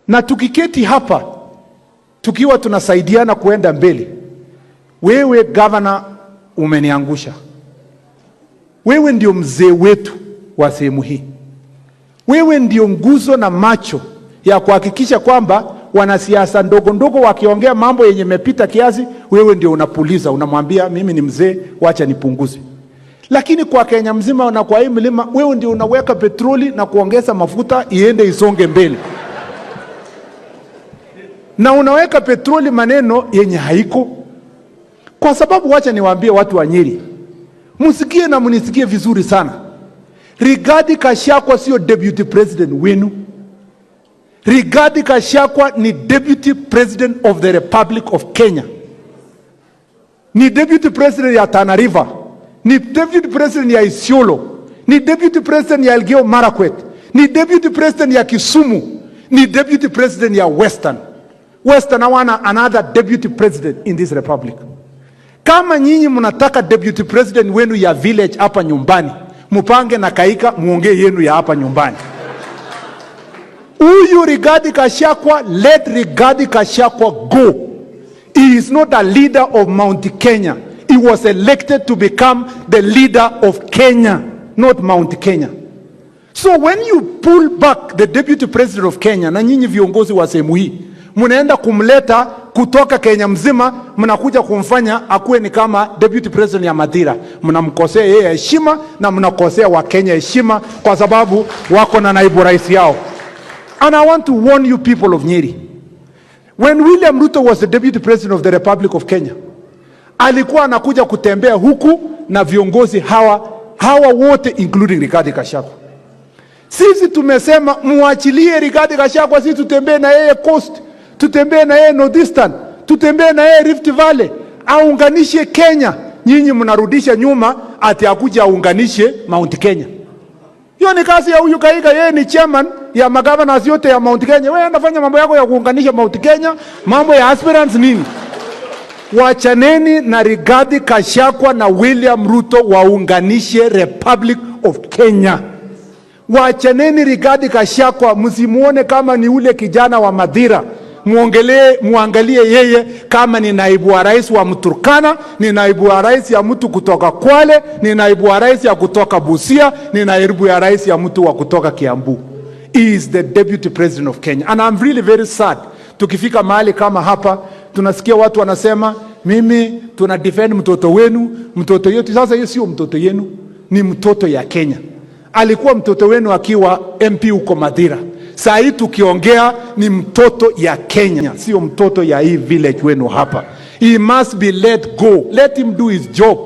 Na tukiketi hapa tukiwa tunasaidiana kuenda mbele, wewe governor umeniangusha. Wewe ndio mzee wetu wa sehemu hii. Wewe ndio nguzo na macho ya kuhakikisha kwamba wanasiasa ndogo ndogo wakiongea mambo yenye mepita kiasi, wewe ndio unapuliza, unamwambia mimi ni mzee, wacha nipunguze. Lakini kwa Kenya mzima na kwa hii mlima, wewe ndio unaweka petroli na kuongeza mafuta iende isonge mbele. Na unaweka petroli maneno yenye haiko. Kwa sababu wacha niwaambie watu wa Nyeri, msikie na mnisikie vizuri sana. Rigathi Gachagua sio deputy president wenu. Rigathi Gachagua ni deputy president of the Republic of Kenya. Ni deputy president ya Tana River. Ni deputy president ya Isiolo. Ni deputy president ya Elgeyo Marakwet. Ni deputy president ya Kisumu. Ni deputy president ya Western. Western hawana another deputy president in this republic. Kama nyinyi mnataka deputy president wenu ya village hapa nyumbani, mupange na Kaika muongee yenu ya hapa nyumbani. Huyu Rigathi Gachagua, let Rigathi Gachagua go. He is not a leader of Mount Kenya. He was elected to become the leader of Kenya, not Mount Kenya. So when you pull back the deputy president of Kenya, na nyinyi viongozi wa sehemu hii, munaenda kumleta kutoka Kenya mzima, mnakuja kumfanya akuwe ni kama deputy president ya Mathira. Mnamkosea yeye heshima na mnakosea wa Kenya heshima kwa sababu wako na naibu rais yao. And I want to warn you people of Nyeri. When William Ruto was the deputy president of the Republic of Kenya, alikuwa anakuja kutembea huku na viongozi hawa wote including Rigathi Gachagua. Sisi tumesema muachilie Rigathi Gachagua, sisi tutembee na yeye Coast, tutembee na yeye Northeastern, tutembee na yeye Rift Valley, aunganishe Kenya. Nyinyi mnarudisha nyuma ati akuja aunganishe Mount Kenya. Hiyo ni kazi ya huyu Kaika, yeye ni chairman ya magavana yote ya Mount Kenya. Wewe unafanya mambo yako ya kuunganisha Mount Kenya, mambo ya aspirants nini? Wachaneni na Rigathi Gachagua na William Ruto waunganishe Republic of Kenya. Wachaneni Rigathi Gachagua, msimuone kama ni ule kijana wa Mathira. Muangalie yeye kama ni naibu wa rais wa Mturkana, ni naibu wa rais ya mtu kutoka Kwale, ni naibu wa rais ya kutoka Busia, ni naibu ya rais ya mtu wa kutoka Kiambu. He is the deputy president of Kenya. And I'm really very sad. Tukifika mahali kama hapa, tunasikia watu wanasema, mimi tuna defend mtoto wenu, mtoto yetu. Sasa hiyo sio mtoto yenu, ni mtoto ya Kenya. Alikuwa mtoto wenu akiwa MP huko Mathira. Saa hii tukiongea ni mtoto ya Kenya, sio mtoto ya hii village wenu hapa. He must be let go. Let him do his job.